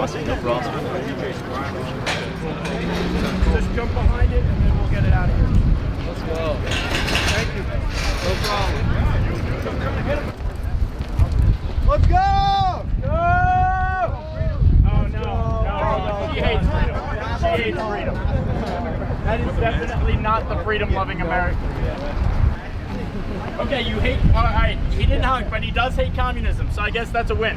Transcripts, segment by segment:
Awesome, no problem. Just jump behind it and then we'll get it out of here. Let's go. Thank you. No problem. Let's go! Go! Oh no. She hates freedom. She hates freedom. That is definitely not the freedom-loving American. Okay, you hate. All right, he didn't hug, but he does hate communism, so I guess that's a win.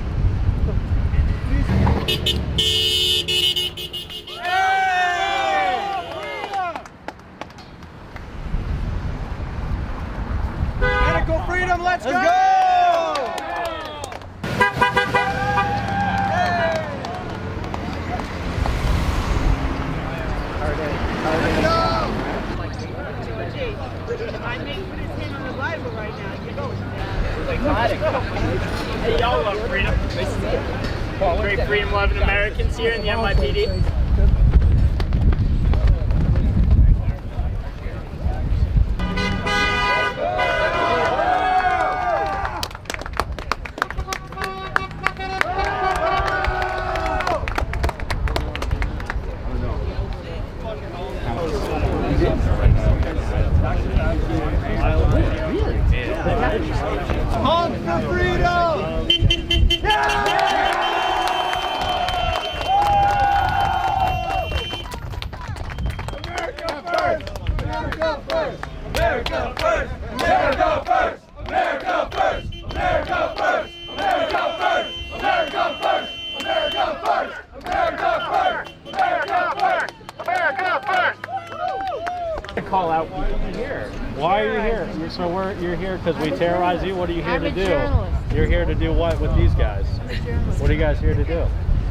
Medical freedom, let's go! Hey, y'all love freedom. Great freedom-loving Americans here in the NYPD. Honk for freedom! America first! America first! America first! America first! America first! America first! America first! America first! America first! America first! America first! America first! To call out people here. Why are you here? So you're here because we terrorize you? What are you here to do? Journalist. You're here to do what with these guys? What are you guys here to do?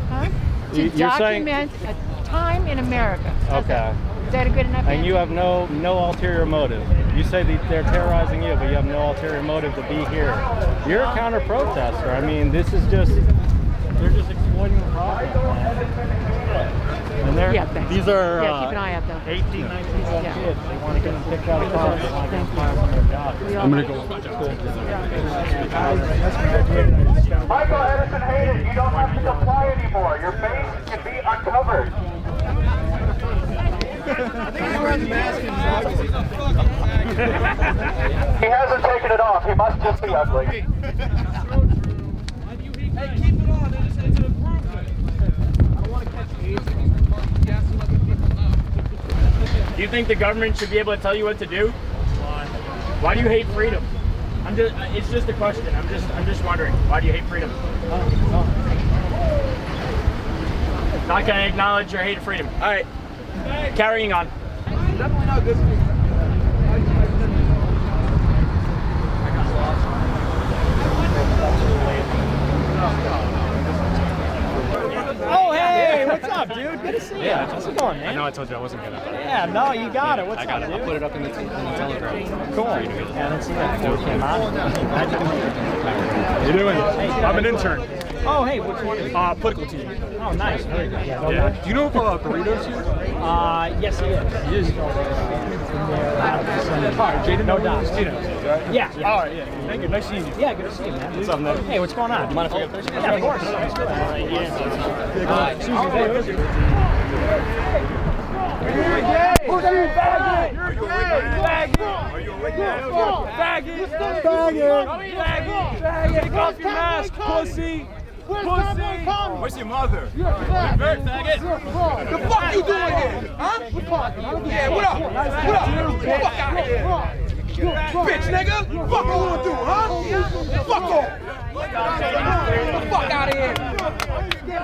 Huh? To You're saying- document a time in America. That's Okay. it. Is that a good enough And you answer? have no ulterior motive. You say that they're terrorizing you, but you have no ulterior motive to be here. You're a counter-protester. I mean, this is just, they're just exploiting the problem. And Yeah, thanks. these are Yeah, keep an eye out though. 18, 19-year-old Yeah. kids. They want to get them kicked out of cars. They want to get them fired from their jobs. I'm going to go. Michael Edison hated, you don't have to comply anymore. Your face can be uncovered. He hasn't taken it off. He must just be ugly. Hey, keep it on. It's an improvement. I don't want to catch AIDS. Do you think the government should be able to tell you what to do? Why do you hate freedom? It's just a question. I'm just wondering. Why do you hate freedom? Not gonna acknowledge your hate of freedom. All right, carrying on. Definitely not good. Oh, hey, what's up, dude? Good to see you. Yeah, how's it going, man? I know I told you I wasn't gonna. Yeah, no, you got it. What's I got up, it. dude? I'll put it up in the Telegram. Cool. Yeah, let's see that. Glad you can make it. How you doing? I'm an intern. Oh, hey, which one? Political team. Oh, nice. Very good. Yeah, Yeah. Do you know if Burrito's here? Yes, he is. He is. Jaden? No doubt. Yeah. All right, yeah. Thank you. Nice seeing you. Yeah, good to see you, man. What's up, man? Hey, what's going on? You mind if I get this? Yeah, of course. Take off your mask, pussy! Where's your mother? Faggot! The fuck you doing here? Huh? Yeah, what up? Fuck out of here! Bitch, nigga! Fuck you wanna do, huh? Fuck off! Fuck out of here!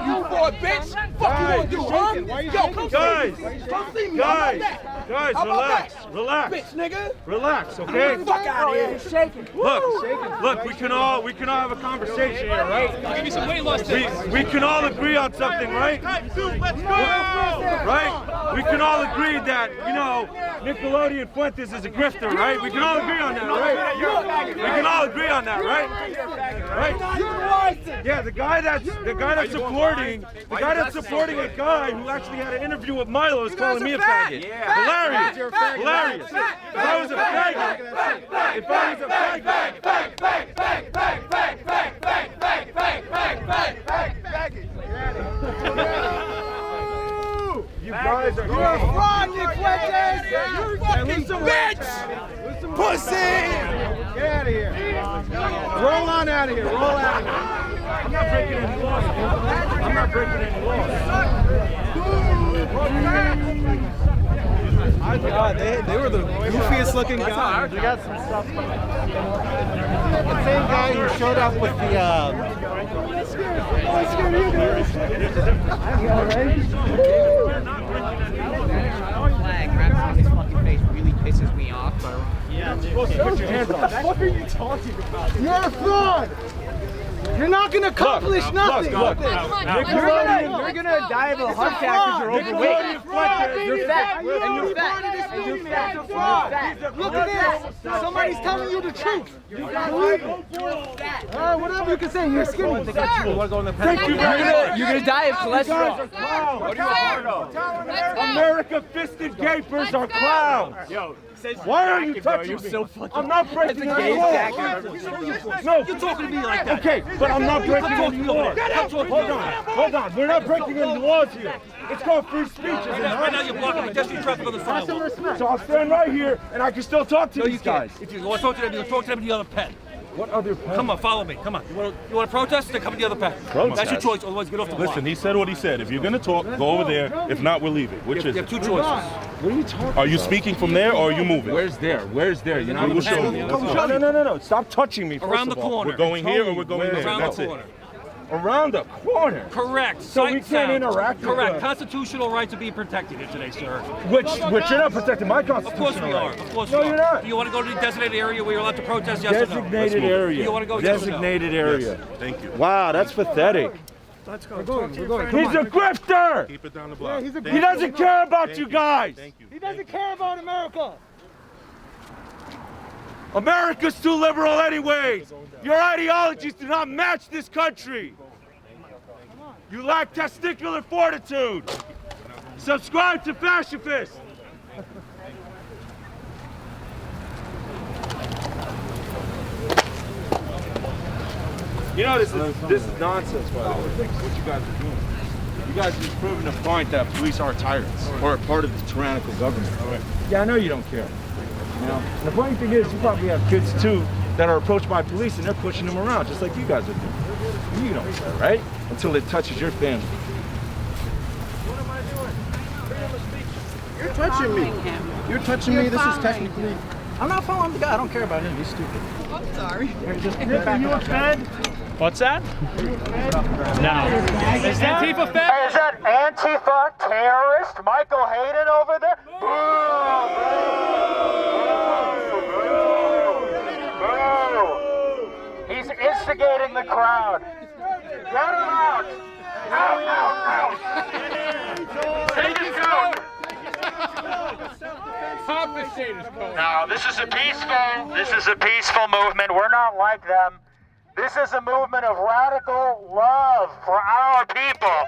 You boy, bitch! Fuck you wanna do, huh? Yo, come Guys, see me! Come see me! guys, How about that? How about relax, that? relax, Bitch, nigga! relax, okay? Fuck out of here! Look, we can all have a conversation here, right? I'll give you some weight loss tips. We can all agree on something, right? Let's go! Right? We can all agree that, Nickelodeon Fuentes is a grifter, right? We can all agree on that, right? We can all agree on that, right? Right? Yeah, the guy that's supporting a guy who actually had an interview with Milo is calling me a faggot. Hilarious. Hilarious. If I was a faggot, bitch! Pussy! Get out of here. Roll on out of here. Roll out of here. I'm not breaking any laws. I'm not breaking any laws. My God, they were the goofiest looking guys. We got some stuff. The same guy who showed up with the flag wrapped on his fucking face really pisses me off. Yeah, dude. Put your hands on. What are you talking about? You're a fraud. You're not going to accomplish nothing. Look. You're gonna die of a heart attack because you're overweight. You're fat. And you're fat. And you're fat. You're fat. Look at this. Somebody's telling you the truth. Whatever you can say. You're skinny. Thank you very much. You're gonna die of cholesterol. America fisted gapers are clowns. Yo, Why are you touching me? I'm not breaking any laws. No, you're talking to me like that. Okay, but I'm not breaking any laws. Hold on. We're not breaking any laws here. It's called free speech, isn't it? Right now you're blocking pedestrian traffic on the sidewalk. So I'll stand right here and I can still talk to these guys. If you want to talk to them, you talk to them in the other pen. What other pen? Come on, follow me. Come on. You want to protest? Then come in the other pen. That's your choice. Otherwise, get off the block. Listen, he said what he said. If you're going to talk, go over there. If not, we'll leave it. Which is You have it? two choices. What are you talking about? Are you speaking from there or are you moving? Where's there? You're not We will show you. No. Stop touching me. Around the first of all. corner. We're going here or we're going there. Around That's the it. corner. Around the corner. Correct. So we Sight can't sound. interact with Correct. them. Constitutional right to be protected here today, sir. Which you're not protecting my Of course constitutional we are. right. Of course No, we are. you're not. Do you want to go to the designated area where you're allowed to protest? Yes or no? Designated area. You wanna go, yes or no? Designated area. Thank you. Wow, that's pathetic. Let's go. We're going. He's a grifter. Keep it down the block. he's a He doesn't care about you guys. Thank you. He doesn't care about America. America's too liberal anyways. Your ideologies do not match this country. You lack testicular fortitude. Subscribe to Fascifist. You know, this is nonsense, by the way. What you guys are doing. You guys are just proving a point that police are tyrants or a part of the tyrannical government. Yeah, I know you don't care. You know, and the funny thing is, you probably have kids too that are approached by police and they're pushing them around, just like you guys are doing. You don't care, right? Until it touches your family. What am I doing? Freedom of speech. You're touching me. You're touching me. This is technically. I'm not following the guy. I don't care about him. He's stupid. I'm sorry. Nick, are you a Fed? What's that? No. Is Antifa Fed? Hey, is that Antifa terrorist Michael Hayden over there? Boo! He's instigating the crowd. Get him out! Out! Take his out! No, this is a peaceful movement. We're not like them. This is a movement of radical love for our people.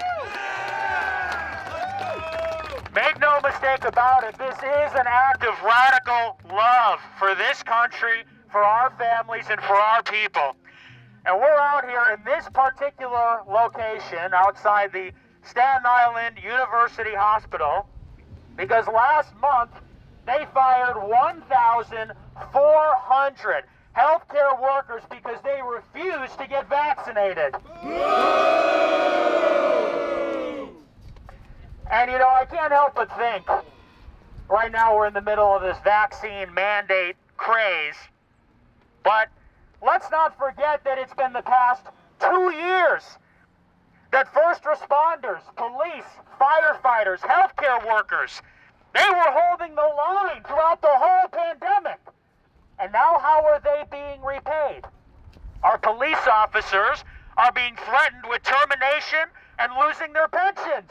Make no mistake about it, this is an act of radical love for this country, for our families, and for our people. And we're out here in this particular location outside the Staten Island University Hospital because last month they fired 1,400 healthcare workers because they refused to get vaccinated. And you know, I can't help but think, right now we're in the middle of this vaccine mandate craze, but let's not forget that it's been the past 2 years that first responders, police, firefighters, healthcare workers, they were holding the line throughout the whole pandemic. And now how are they being repaid? Our police officers are being threatened with termination and losing their pensions.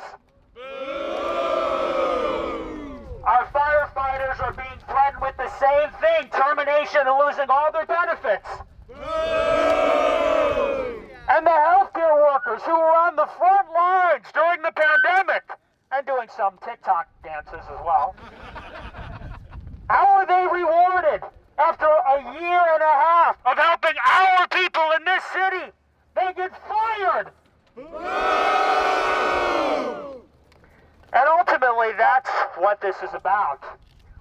Our firefighters are being threatened with the same thing, termination and losing all their benefits. And the healthcare workers who were on the front lines during the pandemic and doing some TikTok dances as well. How are they rewarded after a year and a half of helping our people in this city? They get fired. And ultimately, that's what this is about.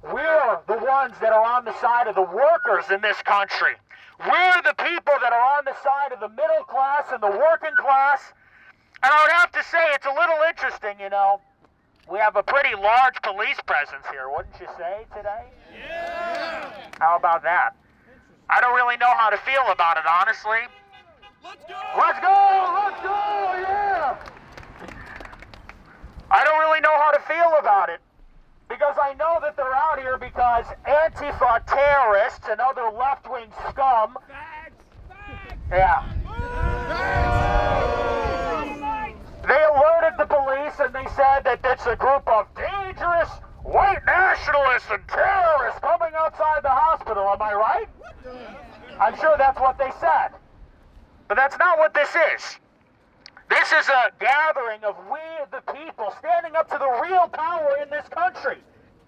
We're the ones that are on the side of the workers in this country. We're the people that are on the side of the middle class and the working class. And I would have to say, it's a little interesting, you know. We have a pretty large police presence here, wouldn't you say, today? Yeah! How about that? I don't really know how to feel about it, honestly. Let's go! Let's go! Let's go! Yeah! I don't really know how to feel about it. Because I know that they're out here because Antifa terrorists and other left-wing scum. Yeah. They alerted the police and they said that it's a group of dangerous white nationalists and terrorists coming outside the hospital. Am I right? I'm sure that's what they said. But that's not what this is. This is a gathering of we, the people, standing up to the real power in this country.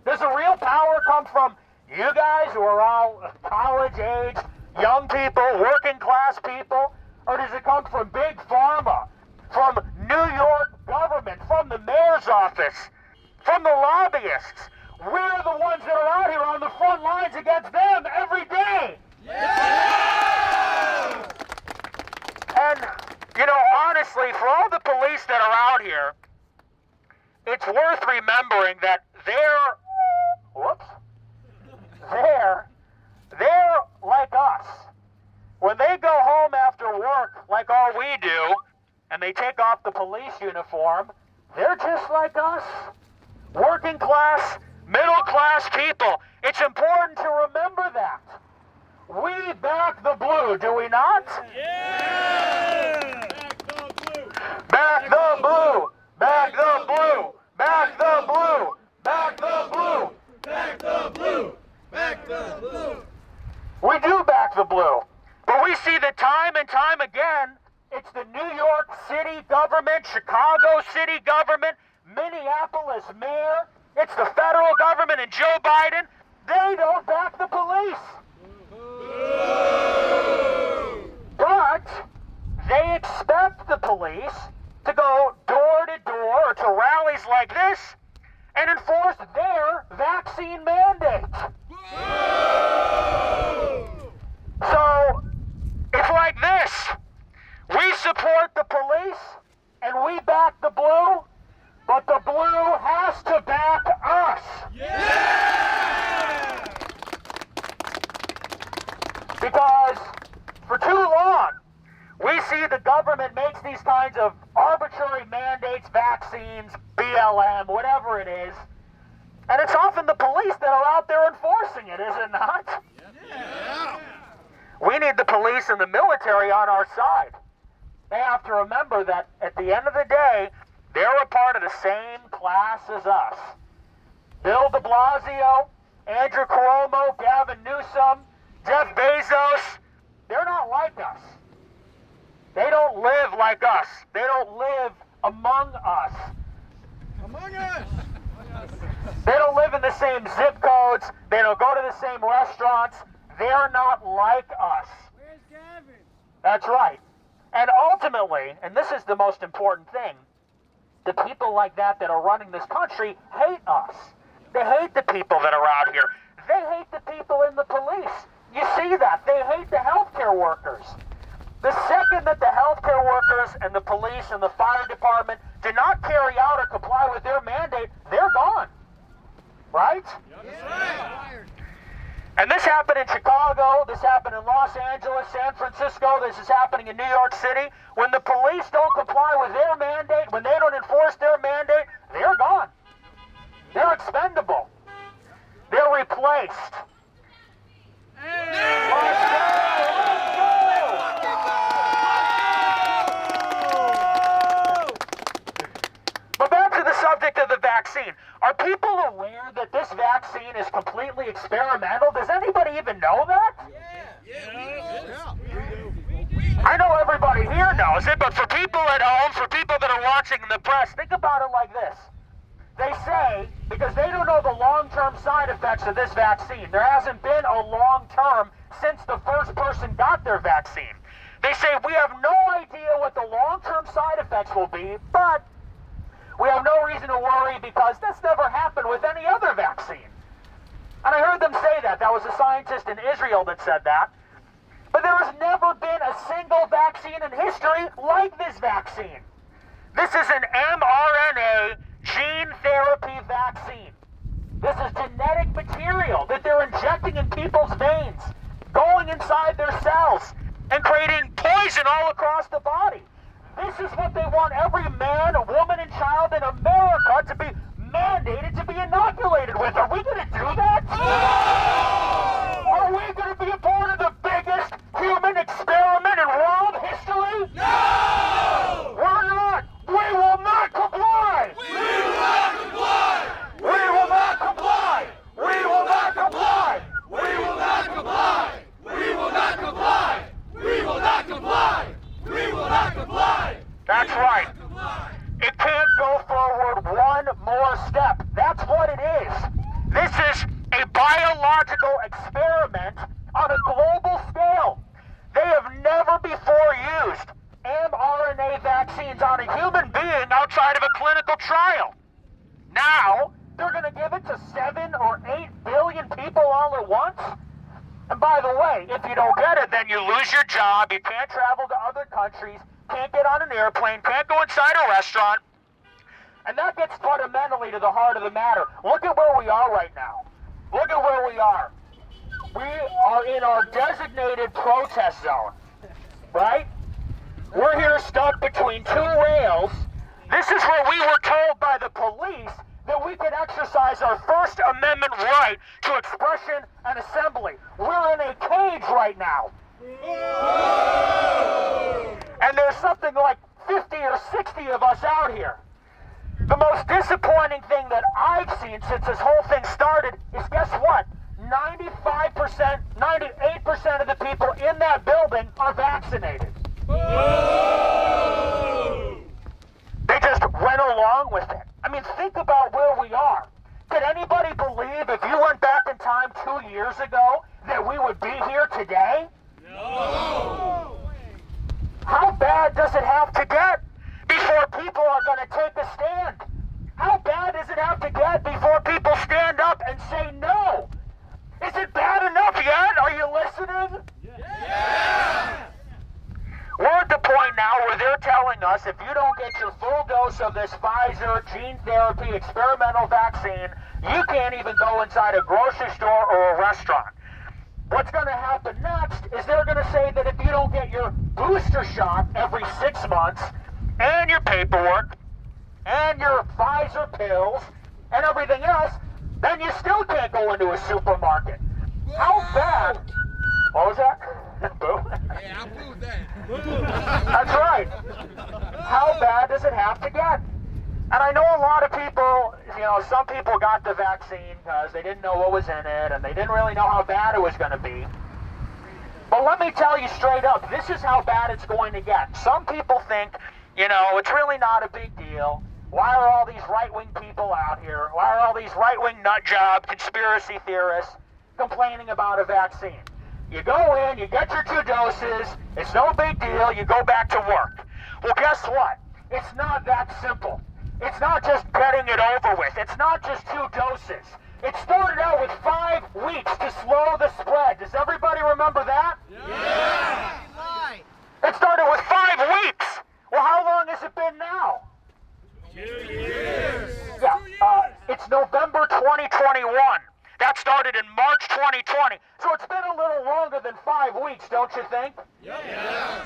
Does the real power come from you guys who are all college-age, young people, working-class people? Or does it come from Big Pharma, from New York government, from the mayor's office, from the lobbyists? We're the ones that are out here on the front lines against them every day. Yeah! And, you know, honestly, for all the police that are out here, it's worth remembering that they're like us. When they go home after work, like all we do, and they take off the police uniform, they're just like us. Working class, middle class people. It's important to remember that. We back the blue, do we not? Yeah! Back the blue! Back the blue! Back the blue! Back the blue! Back the blue! Back the blue! We do back the blue. But we see that time and time again, it's the New York City government, Chicago City government, Minneapolis mayor, it's the federal government and Joe Biden. They don't back the police. But they expect the police to go door to door to rallies like this and enforce their vaccine mandate. So it's like this. We support the police and we back the blue, but the blue has to back us. Yeah! Because for too long, we see the government makes these kinds of arbitrary mandates, vaccines, BLM, whatever it is, and it's often the police that are out there enforcing it, is it not? Yeah. We need the police and the military on our side. They have to remember that at the end of the day, they're a part of the same class as us. Bill de Blasio, Andrew Cuomo, Gavin Newsom, Jeff Bezos, they're not like us. They don't live like us. They don't live among us. Among us! They don't live in the same zip codes. They don't go to the same restaurants. They're not like us. Where's Gavin? That's right. And ultimately, and this is the most important thing, the people like that are running this country hate us. They hate the people that are out here. They hate the people in the police. You see that. They hate the healthcare workers. The second that the healthcare workers and the police and the fire department do not carry out or comply with their mandate, they're gone. Right? Yeah. And this happened in Chicago, this happened in Los Angeles, San Francisco, this is happening in New York City. When the police don't comply with their mandate, when they don't enforce their mandate, they're gone. They're expendable. They're replaced. Hey. Let's go! But back to the subject of the vaccine. Are people aware that this vaccine is completely experimental? Does anybody even know that? Yeah. I know everybody here knows it, but for people at home, for people that are watching in the press, think about it like this. They say, because they don't know the long-term side effects of this vaccine, there hasn't been a long-term since the first person got their vaccine. They say, we have no idea what the long-term side effects will be, but we have no reason to worry because that's never happened with any other vaccine. And I heard them say that. That was a scientist in Israel that said that. But there has never been a single vaccine in history like this vaccine. This is an mRNA gene therapy vaccine. This is genetic material that they're injecting in people's veins, going inside their cells, and creating poison all across the body. This is what they want every man, woman, and child in America to be mandated to be inoculated with. Are we going to do that? No! Are we going to be a part of the biggest human experiment in world history? No! We're not! We will not comply! We will not comply! We will not comply! We will not comply! We will not comply! We will not comply! We will not comply! We will not comply! That's right. It can't go forward one more step. That's what it is. This is a biological experiment on a global scale. They have never before used mRNA vaccines on a human being outside of a clinical trial. Now, they're going to give it to 7 or 8 billion people all at once? And by the way, if you don't get it, then you lose your job, you can't travel to other countries, can't get on an airplane, can't go inside a restaurant. And that gets fundamentally to the heart of the matter. Look at where we are right now. Look at where we are. We are in our designated protest zone, right? We're here stuck between 2 rails. This is where we were told by the police that we could exercise our First Amendment right to expression and assembly. We're in a cage right now. And there's something like 50 or 60 of us out here. The most disappointing thing that I've seen since this whole thing started is, guess what? 95%, 98% of the people in that building are vaccinated. They just went along with it. I mean, think about where we are. Could anybody believe if you went back in time 2 years ago that we would be here today? No! How bad does it have to get before people are going to take a stand? How bad does it have to get before people stand up and say no? Is it bad enough yet? Are you listening? Yeah! We're at the point now where they're telling us if you don't get your full dose of this Pfizer gene therapy experimental vaccine, you can't even go inside a grocery store or a restaurant. What's going to happen next is they're going to say that if you don't get your booster shot every 6 months, and your paperwork, and your Pfizer pills, and everything else, then you still can't go into a supermarket. How bad? What was that? Boo? Yeah, I booed that. That's right. How bad does it have to get? And I know a lot of people, some people got the vaccine because they didn't know what was in it, and they didn't really know how bad it was going to be. But let me tell you straight up, this is how bad it's going to get. Some people think, it's really not a big deal. Why are all these right-wing people out here? Why are all these right-wing nutjob conspiracy theorists complaining about a vaccine? You go in, you get your 2 doses, it's no big deal, you go back to work. Well, guess what? It's not that simple. It's not just getting it over with. It's not just 2 doses. It started out with 5 weeks to slow the spread. Does everybody remember that? Yeah! It started with 5 weeks. Well, how long has it been now? 2 years. Yeah, it's November 2021. That started in March 2020. So it's been a little longer than 5 weeks, don't you think? Yeah.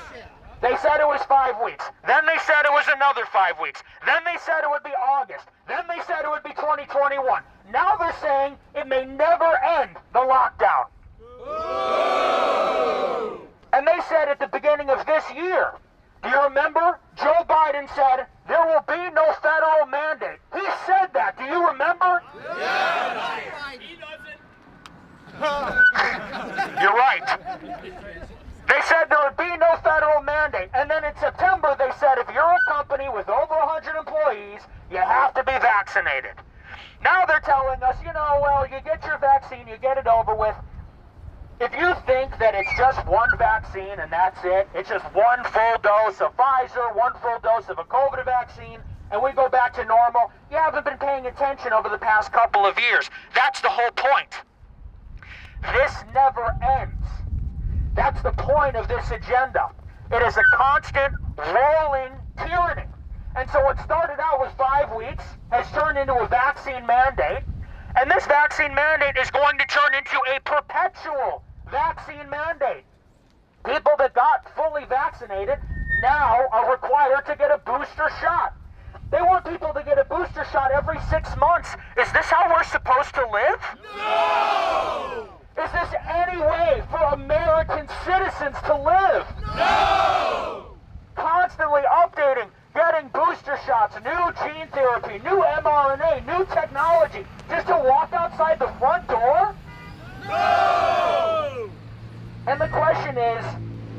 They said it was 5 weeks. Then they said it was another 5 weeks. Then they said it would be August. Then they said it would be 2021. Now they're saying it may never end the lockdown. Ooh. And they said at the beginning of this year, do you remember? Joe Biden said there will be no federal mandate. He said that. Do you remember? Yeah. He doesn't. You're right. They said there would be no federal mandate. And then in September, they said if you're a company with over 100 employees, you have to be vaccinated. Now they're telling us, you get your vaccine, you get it over with. If you think that it's just one vaccine and that's it, it's just one full dose of Pfizer, one full dose of a COVID vaccine, and we go back to normal, you haven't been paying attention over the past couple of years. That's the whole point. This never ends. That's the point of this agenda. It is a constant rolling tyranny. And so what started out with 5 weeks has turned into a vaccine mandate. And this vaccine mandate is going to turn into a perpetual vaccine mandate. People that got fully vaccinated now are required to get a booster shot. They want people to get a booster shot every 6 months. Is this how we're supposed to live? No! Is this any way for American citizens to live? No! Constantly updating, getting booster shots, new gene therapy, new mRNA, new technology, just to walk outside the front door? No! And the question is,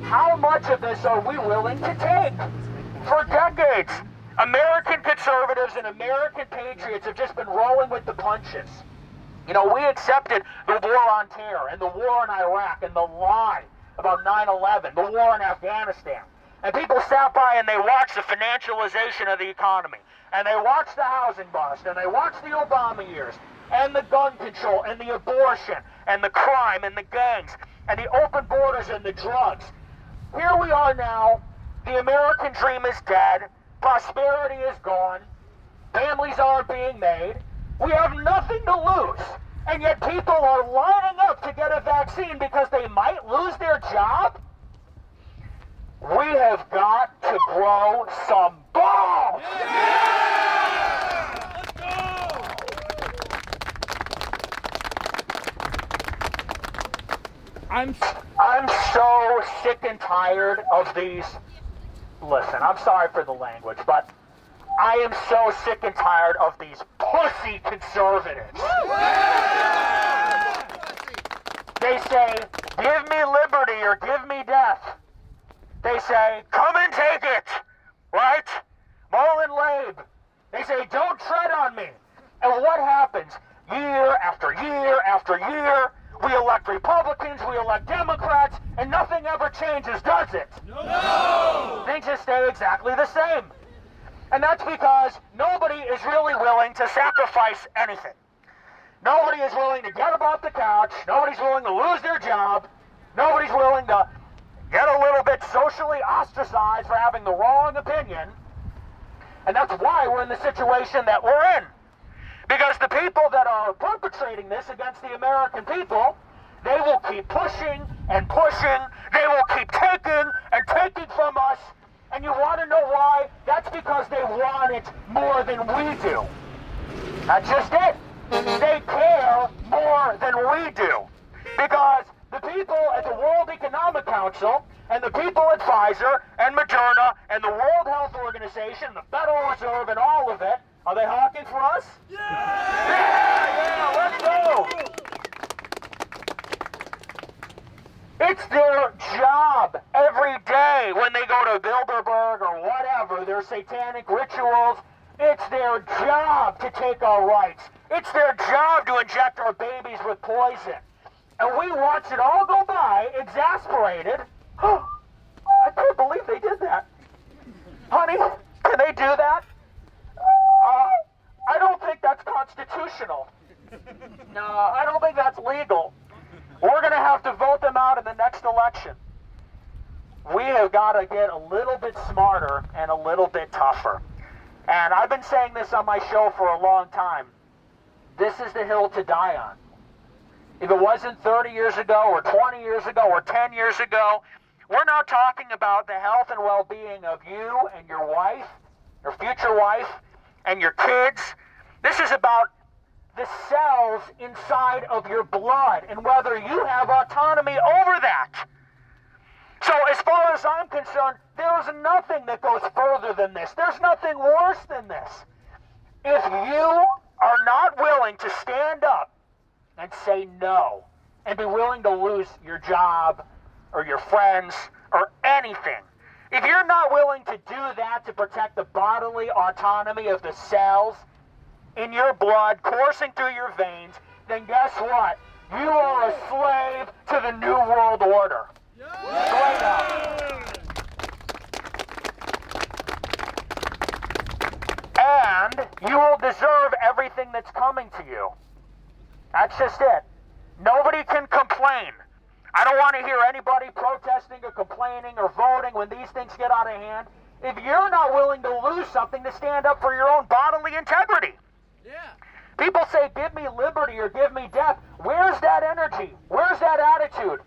how much of this are we willing to take? For decades, American conservatives and American patriots have just been rolling with the punches. You know, we accepted the war on terror and the war in Iraq and the lie about 9/11, the war in Afghanistan. And people sat by and they watched the financialization of the economy. And they watched the housing bust. And they watched the Obama years. And the gun control. And the abortion. And the crime. And the gangs. And the open borders and the drugs. Here we are now. The American dream is dead. Prosperity is gone. Families aren't being made. We have nothing to lose. And yet people are lining up to get a vaccine because they might lose their job? We have got to grow some balls! Yeah! Let's go! I'm so sick and tired of these. Listen, I'm sorry for the language, but I am so sick and tired of these pussy conservatives. They say, give me liberty or give me death. They say, come and take it, right? Mullen Labe. They say, don't tread on me. And what happens? Year after year after year, we elect Republicans, we elect Democrats, and nothing ever changes, does it? No! Things just stay exactly the same. And that's because nobody is really willing to sacrifice anything. Nobody is willing to get up off the couch. Nobody's willing to lose their job. Nobody's willing to get a little bit socially ostracized for having the wrong opinion. And that's why we're in the situation that we're in. Because the people that are perpetrating this against the American people, they will keep pushing and pushing. They will keep taking and taking from us. And you want to know why? That's because they want it more than we do. That's just it. They care more than we do. Because the people at the World Economic Council and the people at Pfizer and Moderna and the World Health Organization, the Federal Reserve and all of it, are they hawking for us? Yeah, let's go. It's their job every day when they go to Bilderberg or whatever, their satanic rituals. It's their job to take our rights. It's their job to inject our babies with poison. And we watch it all go by, exasperated. I can't believe they did that. Honey, can they do that? I don't think that's constitutional. No, I don't think that's legal. We're going to have to vote them out in the next election. We have got to get a little bit smarter and a little bit tougher. And I've been saying this on my show for a long time. This is the hill to die on. If it wasn't 30 years ago or 20 years ago or 10 years ago, we're now talking about the health and well-being of you and your wife, your future wife, and your kids. This is about the cells inside of your blood and whether you have autonomy over that. So as far as I'm concerned, there is nothing that goes further than this. There's nothing worse than this. If you are not willing to stand up and say no and be willing to lose your job or your friends or anything, if you're not willing to do that to protect the bodily autonomy of the cells in your blood coursing through your veins, then guess what? You are a slave to the New World Order. Straight up. And you will deserve everything that's coming to you. That's just it. Nobody can complain. I don't want to hear anybody protesting or complaining or voting when these things get out of hand if you're not willing to lose something to stand up for your own bodily integrity. Yeah. People say, give me liberty or give me death. Where's that energy? Where's that attitude?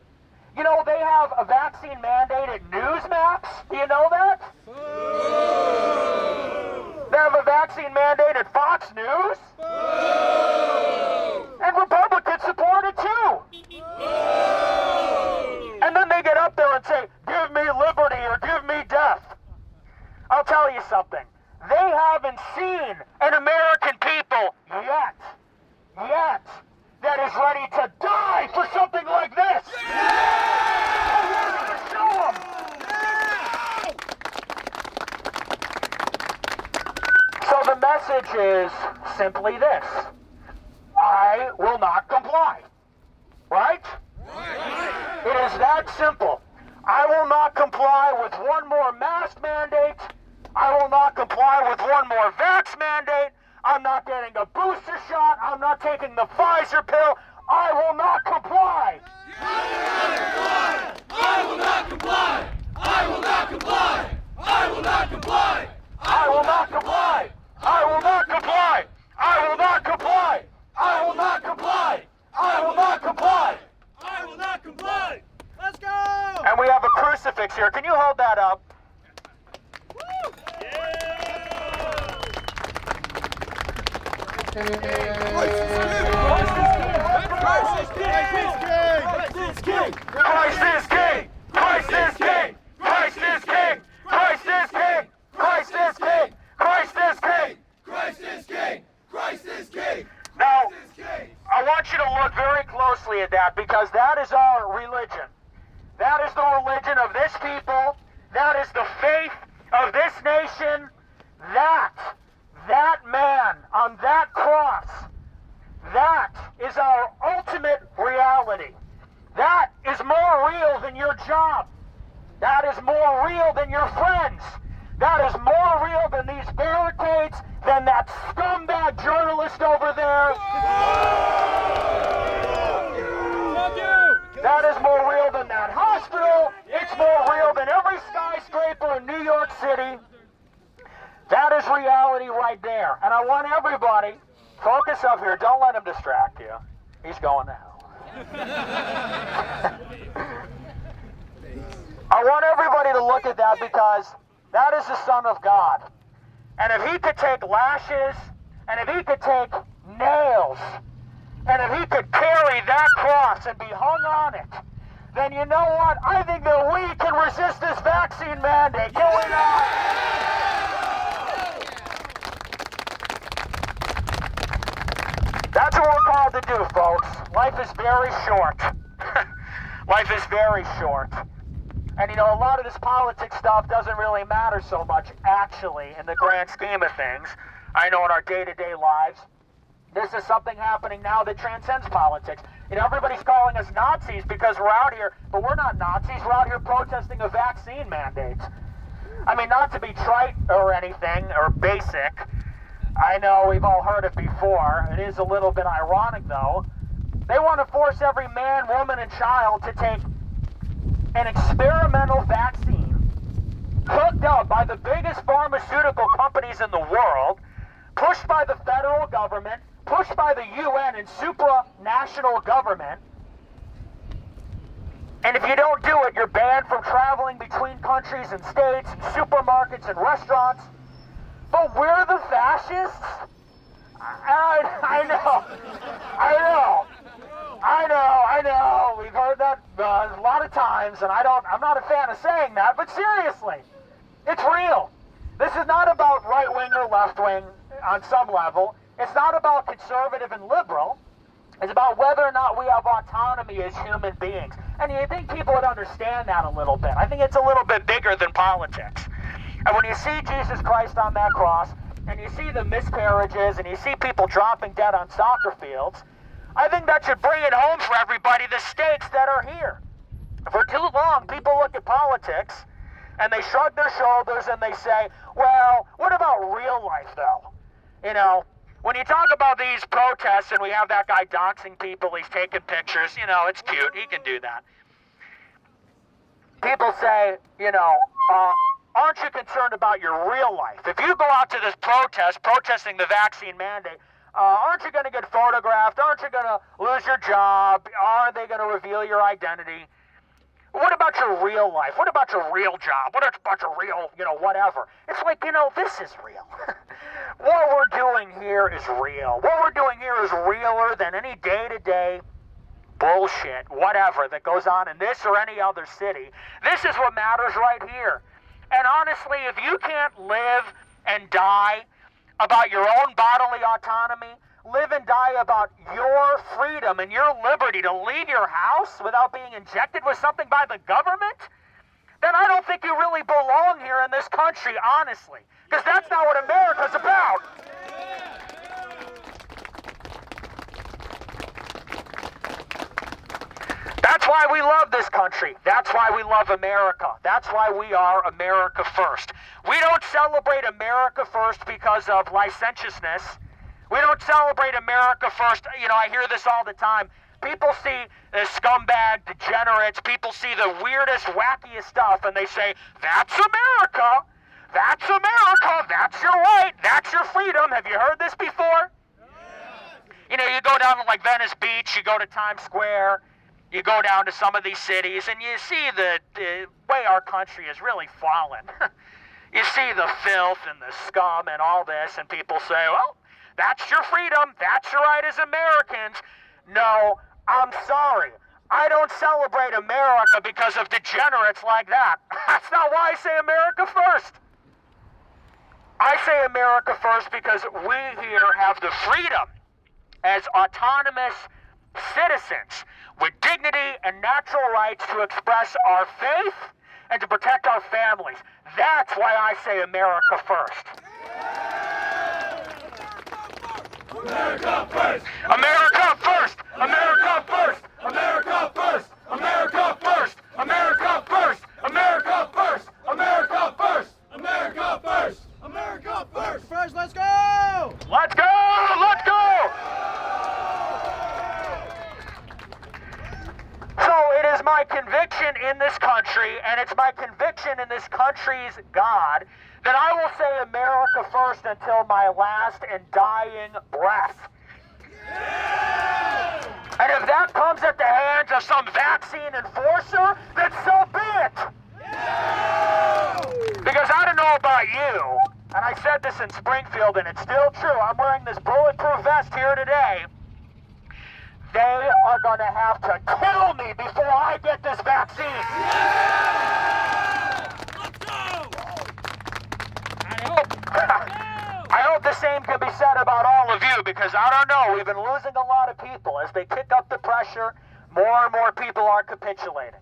You know, they have a vaccine mandate at Newsmax. Do you know that? They have a vaccine mandate at Fox News. And Republicans support it too. And then they get up there and say, give me liberty or give me death. I'll tell you something. They haven't seen an American people yet, that is ready to die for something like this. And we're going to show them. So the message is simply this. I will not comply. Right? It is that simple. I will not comply with one more mask mandate. I will not comply with one more vax mandate. I'm not getting a booster shot. I'm not taking the Pfizer pill. I will not comply. I will not comply. I will not comply. I will not comply. I will not comply. I will not comply. I will not comply. I will not comply. I will not comply. I will not comply. Let's go. And we have a crucifix here. Can you hold that up? Christ is king. Christ is king! Christ is king! Christ is king! Christ is king! Christ is king! Christ is king! Christ is king. Christ is king. Now, I want you to look very closely at that because that is our religion. That is the religion of this people. That is the faith of this nation. That man on that cross, that is our ultimate reality. That is more real than your job. That is more real than your friends. That is more real than these barricades, than that scumbag journalist over there. That is more real than that hospital. It's more real than every skyscraper in New York City. That is reality right there. And I want everybody, focus up here. Don't let him distract you. He's going to hell. I want everybody to look at that because that is the Son of God. And if he could take lashes, and if he could take nails, and if he could carry that cross and be hung on it, then you know what? I think that we can resist this vaccine mandate. Can we not? That's what we're called to do, folks. Life is very short. Life is very short. And you know, a lot of this politics stuff doesn't really matter so much, actually, in the grand scheme of things. I know in our day-to-day lives, this is something happening now that transcends politics. You know, everybody's calling us Nazis because we're out here, but we're not Nazis. We're out here protesting a vaccine mandate. I mean, not to be trite or anything, or basic. I know we've all heard it before. It is a little bit ironic, though. They want to force every man, woman, and child to take an experimental vaccine hooked up by the biggest pharmaceutical companies in the world, pushed by the federal government, pushed by the UN and supranational government. And if you don't do it, you're banned from traveling between countries and states and supermarkets and restaurants. But we're the fascists? I know. We've heard that a lot of times, and I'm not a fan of saying that, but seriously, it's real. This is not about right-wing or left-wing on some level. It's not about conservative and liberal. It's about whether or not we have autonomy as human beings. And you think people would understand that a little bit. I think it's a little bit bigger than politics. And when you see Jesus Christ on that cross, and you see the miscarriages, and you see people dropping dead on soccer fields, I think that should bring it home for everybody, the stakes that are here. For too long, people look at politics, and they shrug their shoulders, and they say, well, what about real life, though? You know, when you talk about these protests and we have that guy doxing people, he's taking pictures, you know, it's cute, he can do that. People say, you know, aren't you concerned about your real life? If you go out to this protest, protesting the vaccine mandate, aren't you going to get photographed? Aren't you going to lose your job? Are they going to reveal your identity? What about your real life? What about your real job? What about your real, you know, whatever? It's like, you know, this is real. What we're doing here is real. What we're doing here is realer than any day-to-day bullshit, whatever, that goes on in this or any other city. This is what matters right here. And honestly, if you can't live and die about your own bodily autonomy, live and die about your freedom and your liberty to leave your house without being injected with something by the government, then I don't think you really belong here in this country, honestly. Because that's not what America's about. That's why we love this country. That's why we love America. That's why we are America first. We don't celebrate America first because of licentiousness. We don't celebrate America first. You know, I hear this all the time. People see the scumbag degenerates. People see the weirdest, wackiest stuff, and they say, that's America. That's America. That's your right. That's your freedom. Have you heard this before? You know, you go down to like Venice Beach, you go to Times Square, you go down to some of these cities, and you see the way our country has really fallen. You see the filth and the scum and all this, and people say, well, that's your freedom. That's your right as Americans. No, I'm sorry. I don't celebrate America because of degenerates like that. That's not why I say America first. I say America first because we here have the freedom as autonomous citizens with dignity and natural rights to express our faith and to protect our families. That's why I say America first. America first! America first! America first! America first! America first! America first! America first! America first! America first! America first! First, let's go! Let's go! Let's go! So it is my conviction in this country, and it's my conviction in this country's God, that I will say America first until my last and dying breath. Yeah! And if that comes at the hands of some vaccine enforcer, then so be it. Yeah! Because I don't know about you, and I said this in Springfield, and it's still true. I'm wearing this bulletproof vest here today. They are going to have to kill me before I get this vaccine. Yeah! I hope the same can be said about all of you, because I don't know, we've been losing a lot of people. As they kick up the pressure, more and more people are capitulating.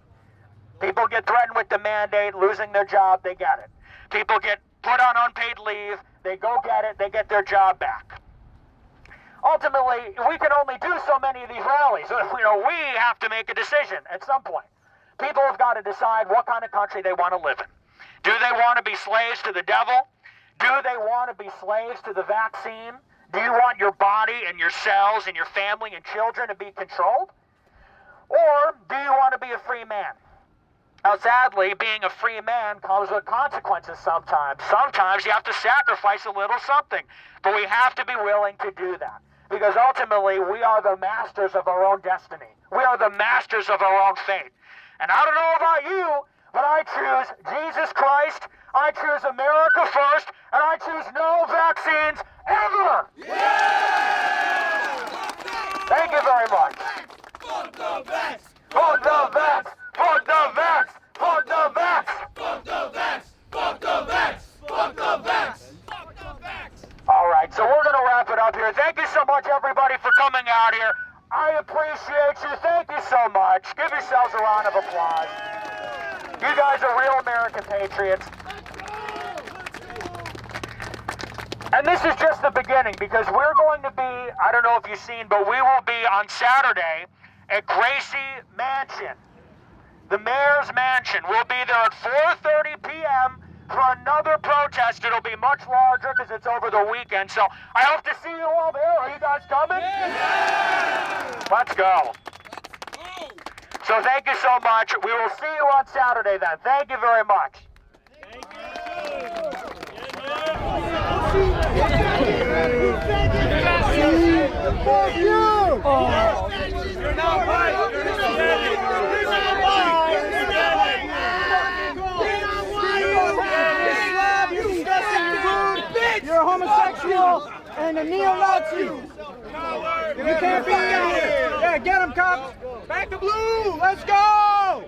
People get threatened with the mandate, losing their job, they get it. People get put on unpaid leave, they go get it, they get their job back. Ultimately, we can only do so many of these rallies. You know, we have to make a decision at some point. People have got to decide what kind of country they want to live in. Do they want to be slaves to the devil? Do they want to be slaves to the vaccine? Do you want your body and your cells and your family and children to be controlled? Or do you want to be a free man? Now, sadly, being a free man comes with consequences sometimes. Sometimes you have to sacrifice a little something, but we have to be willing to do that. Because ultimately, we are the masters of our own destiny. We are the masters of our own fate. And I don't know about you, but I choose Jesus Christ, I choose America first, and I choose no vaccines ever! Yeah! Thank you very much. Fuck the vax! Fuck the vax! Fuck the vax! Fuck the vax! Fuck the vax! Fuck the vax! Fuck the vax! Fuck the vax! All right, so we're going to wrap it up here. Thank you so much, everybody, for coming out here. I appreciate you. Thank you so much. Give yourselves a round of applause. You guys are real American patriots. And this is just the beginning, because we're going to be, I don't know if you've seen, but we will be on Saturday at Gracie Mansion. The mayor's mansion. We'll be there at 4:30 p.m. for another protest. protest. It'll be much larger because it's over the weekend. So I hope to see you all there. Are you guys coming? Yeah. Let's go. So thank you so much. We will see you on Saturday then. Thank you very much. Fuck you! You're not white! You're a homosexual and a neo-Nazi! You can't be in here! Yeah, get him, cops! Back to blue! Let's go!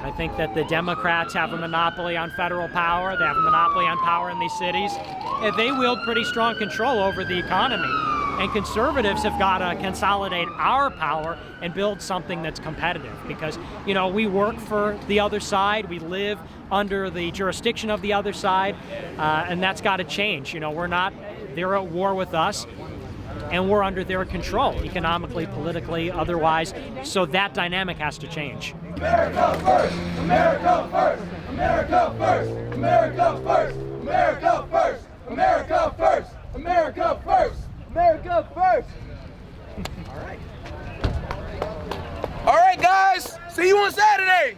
I think that the Democrats have a monopoly on federal power. They have a monopoly on power in these cities. And they wield pretty strong control over the economy. And conservatives have got to consolidate our power and build something that's competitive. Because, you know, we work for the other side. We live under the jurisdiction of the other side. And that's got to change. You know, they're at war with us. And we're under their control, economically, politically, otherwise. So that dynamic has to change. America first! America first! America first! America first! America first! America first! America first! America first! All right. All right, guys. See you on Saturday.